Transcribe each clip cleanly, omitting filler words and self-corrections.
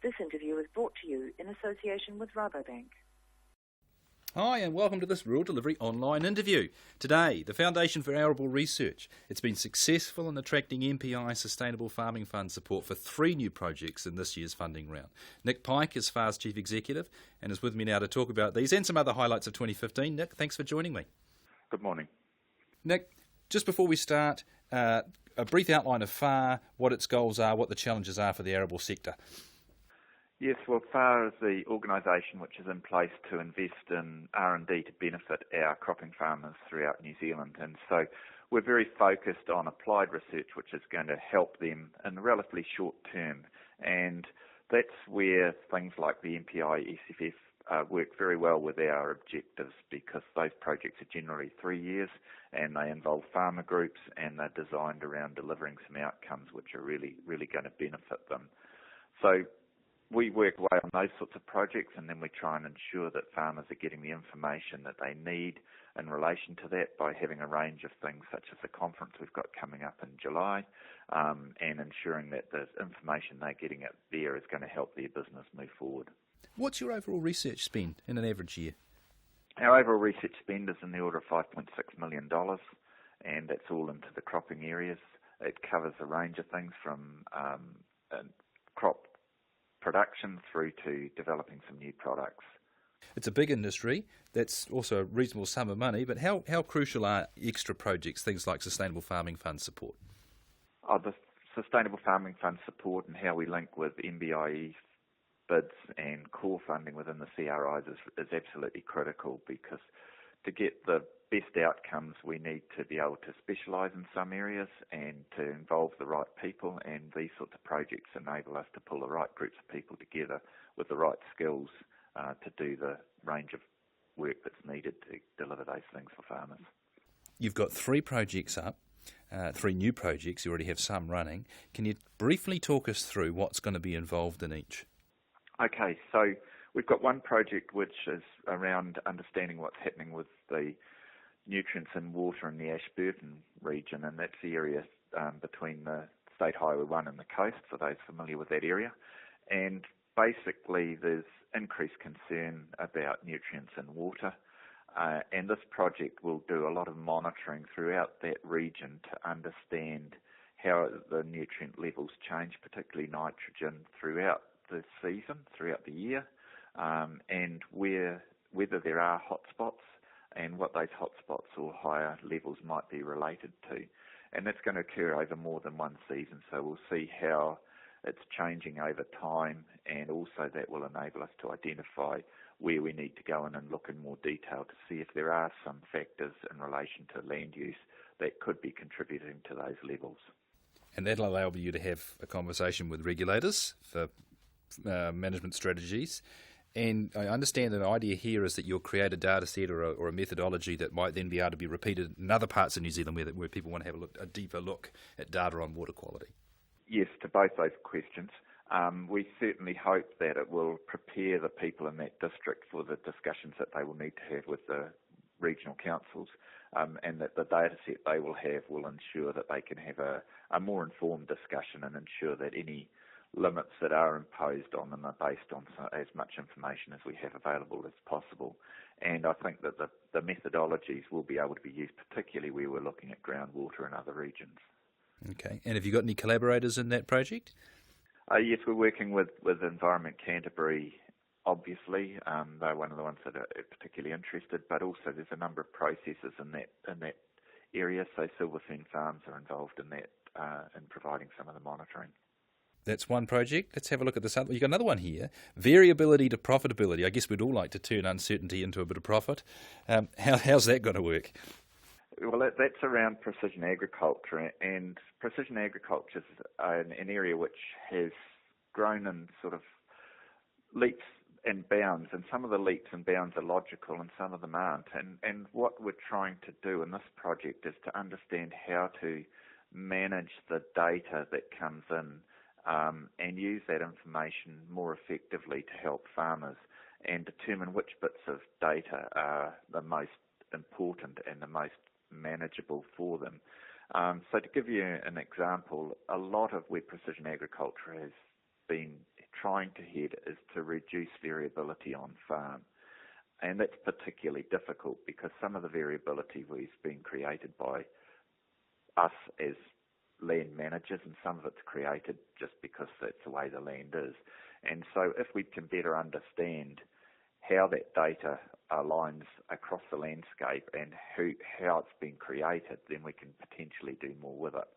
This interview is brought to you in association with Rabobank. Hi and welcome to this Rural Delivery online interview. Today, the Foundation for Arable Research. It's been successful in attracting MPI Sustainable Farming Fund support for 3 new projects in this year's funding round. Nick Pyke is FAR's Chief Executive and is with me now to talk about these and some other highlights of 2015. Nick, thanks for joining me. Good morning. Nick, just before we start, a brief outline of FAR, what its goals are, what the challenges are for the arable sector. Yes, well, FAR is the organisation which is in place to invest in R&D to benefit our cropping farmers throughout New Zealand. And so we're very focused on applied research which is going to help them in the relatively short term. And that's where things like the MPI SFF work very well with our objectives, because those projects are generally 3 years and they involve farmer groups and they're designed around delivering some outcomes which are really going to benefit them. So we work away on those sorts of projects, and then we try and ensure that farmers are getting the information that they need in relation to that by having a range of things such as the conference we've got coming up in July, and ensuring that the information they're getting out there is going to help their business move forward. What's your overall research spend in an average year? Our overall research spend is in the order of $5.6 million, and that's all into the cropping areas. It covers a range of things from crop production through to developing some new products. It's a big industry. That's also a reasonable sum of money, but how crucial are extra projects, things like Sustainable Farming Fund support? The Sustainable Farming Fund support and how we link with MBIE bids and core funding within the CRIs is absolutely critical, because to get the best outcomes we need to be able to specialise in some areas and to involve the right people, and these sorts of projects enable us to pull the right groups of people together with the right skills to do the range of work that's needed to deliver those things for farmers. You've got 3 projects up, 3 new projects. You already have some running. Can you briefly talk us through what's going to be involved in each? Okay, so we've got one project which is around understanding what's happening with the nutrients in water in the Ashburton region, and that's the area between the State Highway 1 and the coast, for those familiar with that area. And basically there's increased concern about nutrients in water, and this project will do a lot of monitoring throughout that region to understand how the nutrient levels change, particularly nitrogen, throughout the season, throughout the year, and whether there are hotspots and what those hotspots or higher levels might be related to. And that's going to occur over more than one season, so we'll see how it's changing over time, and also that will enable us to identify where we need to go in and look in more detail to see if there are some factors in relation to land use that could be contributing to those levels. And that'll allow you to have a conversation with regulators for management strategies. And I understand an idea here is that you'll create a data set or a methodology that might then be able to be repeated in other parts of New Zealand where people want to have a deeper look at data on water quality. Yes, to both those questions. We certainly hope that it will prepare the people in that district for the discussions that they will need to have with the regional councils, and that the data set they will have will ensure that they can have a more informed discussion and ensure that any limits that are imposed on them are based on as much information as we have available as possible. And I think that the methodologies will be able to be used, particularly where we're looking at groundwater in other regions. Okay. And have you got any collaborators in that project? Yes, we're working with Environment Canterbury, obviously. They're one of the ones that are particularly interested, but also there's a number of processes in that area. So Silverfern Farms are involved in that, in providing some of the monitoring. That's one project. Let's have a look at this other. You've got another one here, Variability to Profitability. I guess we'd all like to turn uncertainty into a bit of profit. How's that going to work? Well, that's around precision agriculture, and precision agriculture is an area which has grown in sort of leaps and bounds, and some of the leaps and bounds are logical and some of them aren't. And what we're trying to do in this project is to understand how to manage the data that comes in, and use that information more effectively to help farmers and determine which bits of data are the most important and the most manageable for them. So to give you an example, a lot of where precision agriculture has been trying to head is to reduce variability on farm. And that's particularly difficult because some of the variability is being created by us as land managers, and some of it's created just because that's the way the land is. And so if we can better understand how that data aligns across the landscape and how it's been created, then we can potentially do more with it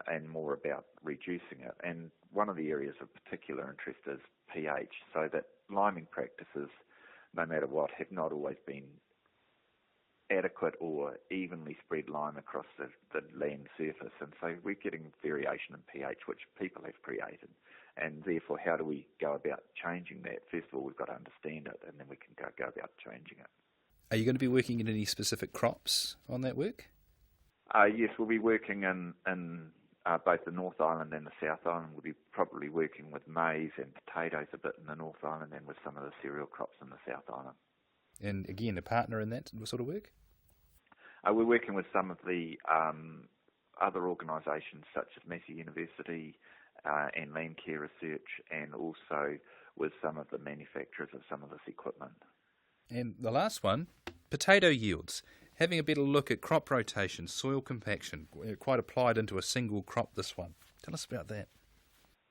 and more about reducing it. And one of the areas of particular interest is pH, so that liming practices, no matter what, have not always been adequate or evenly spread lime across the land surface. And so we're getting variation in pH, which people have created. And therefore, how do we go about changing that? First of all, we've got to understand it, and then we can go about changing it. Are you going to be working in any specific crops on that work? Yes, we'll be working in both the North Island and the South Island. We'll be probably working with maize and potatoes a bit in the North Island and with some of the cereal crops in the South Island. And again, a partner in that sort of work? We're working with some of the other organisations such as Massey University and Land Care Research, and also with some of the manufacturers of some of this equipment. And the last one, potato yields. Having a better look at crop rotation, soil compaction, quite applied into a single crop, this one. Tell us about that.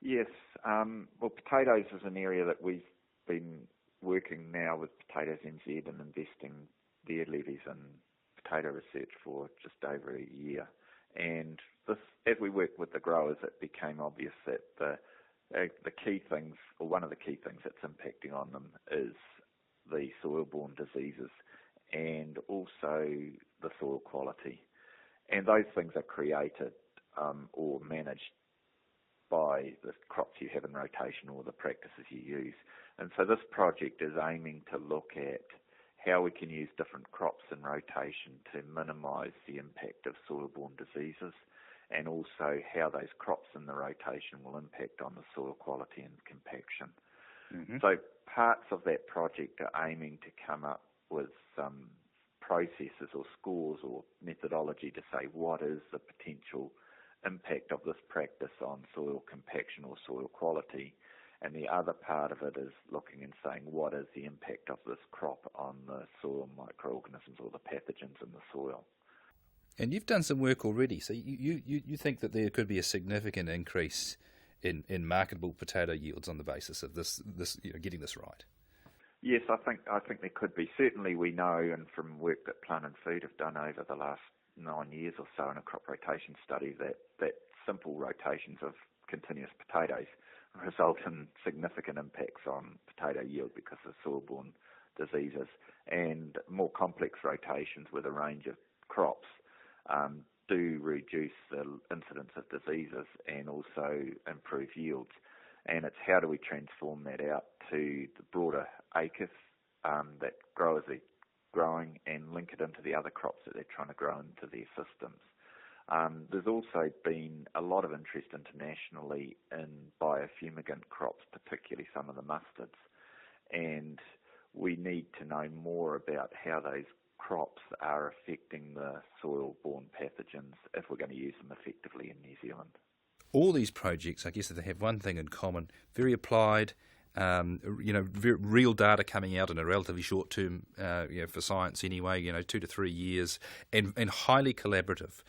Yes, well, potatoes is an area that we've been working now with Potatoes NZ and investing their levies in potato research for just over a year. And this, as we worked with the growers, it became obvious that the key things, or one of the key things that's impacting on them, is the soil-borne diseases and also the soil quality. And those things are created or managed by the crops you have in rotation or the practices you use. And so this project is aiming to look at how we can use different crops in rotation to minimise the impact of soil-borne diseases, and also how those crops in the rotation will impact on the soil quality and compaction. Mm-hmm. So parts of that project are aiming to come up with some processes or scores or methodology to say what is the potential impact of this practice on soil compaction or soil quality. And the other part of it is looking and saying what is the impact of this crop on the soil microorganisms or the pathogens in the soil. And you've done some work already, so you think that there could be a significant increase in marketable potato yields on the basis of this getting this right? Yes, I think there could be. Certainly we know, and from work that Plant and Food have done over the last 9 years or so in a crop rotation study, that simple rotations of continuous potatoes result in significant impacts on potato yield because of soil-borne diseases, and more complex rotations with a range of crops do reduce the incidence of diseases and also improve yields. And it's how do we transform that out to the broader acres that growers are growing and link it into the other crops that they're trying to grow into their systems. There's also been a lot of interest internationally in biofumigant crops, particularly some of the mustards, and we need to know more about how those crops are affecting the soil-borne pathogens if we're going to use them effectively in New Zealand. All these projects, I guess, they have one thing in common: very applied, real data coming out in a relatively short term, for science anyway, 2 to 3 years, and highly collaborative.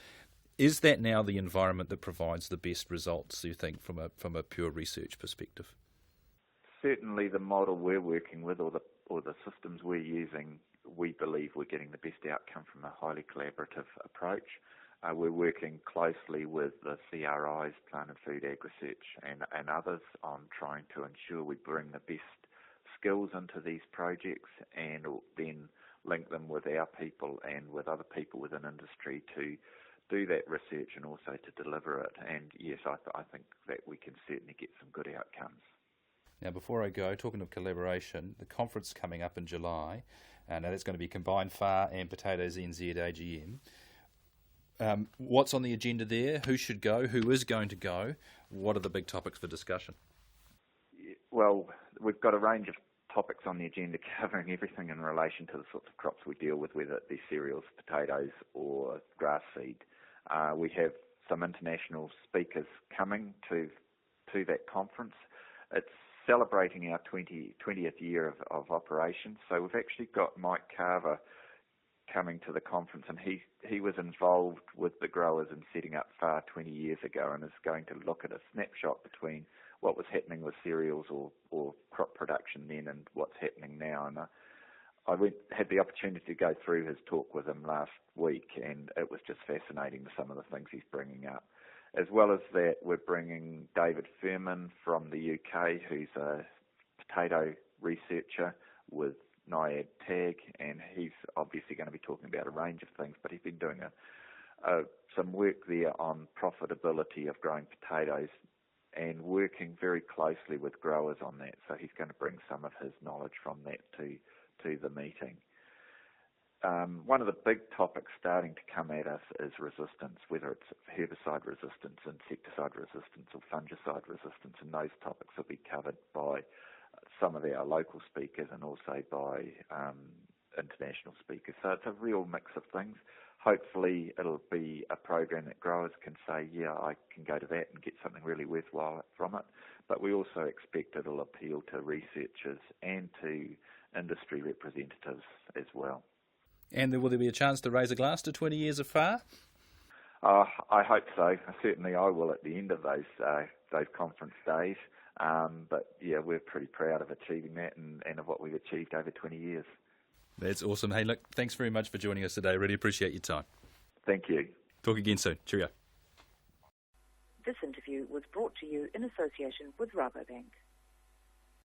Is that now the environment that provides the best results, you think, from a pure research perspective? Certainly, the model we're working with, or the systems we're using, we believe we're getting the best outcome from a highly collaborative approach. We're working closely with the CRIs, Plant and Food Ag Research, and others on trying to ensure we bring the best skills into these projects and then link them with our people and with other people within industry to do that research and also to deliver it. And yes, I think that we can certainly get some good outcomes. Now, before I go, talking of collaboration, the conference coming up in July, now that's going to be Combined FAR and Potatoes NZ AGM. What's on the agenda there? Who should go? Who is going to go? What are the big topics for discussion? Well, we've got a range of topics on the agenda covering everything in relation to the sorts of crops we deal with, whether it be cereals, potatoes or grass seed. We have some international speakers coming to that conference. It's celebrating our 20th year of operations. So we've actually got Mike Carver coming to the conference, and he was involved with the growers in setting up FAR 20 years ago, and is going to look at a snapshot between what was happening with cereals or crop production then and what's happening now. And I had the opportunity to go through his talk with him last week, and it was just fascinating, some of the things he's bringing up. As well as that, we're bringing David Furman from the UK, who's a potato researcher with NIAD tag, and he's obviously going to be talking about a range of things, but he's been doing some work there on profitability of growing potatoes and working very closely with growers on that. So he's going to bring some of his knowledge from that to the meeting. One of the big topics starting to come at us is resistance, whether it's herbicide resistance, insecticide resistance, or fungicide resistance, and those topics will be covered by some of our local speakers and also by international speakers. So it's a real mix of things. Hopefully it'll be a program that growers can say, yeah, I can go to that and get something really worthwhile from it. But we also expect it'll appeal to researchers and to industry representatives as well. And will there be a chance to raise a glass to 20 years of FAR? I hope so. Certainly I will at the end of those conference days. But yeah, we're pretty proud of achieving that and of what we've achieved over 20 years. That's awesome. Hey, look, thanks very much for joining us today. Really appreciate your time. Thank you. Talk again soon. Cheerio. This interview was brought to you in association with Rabobank.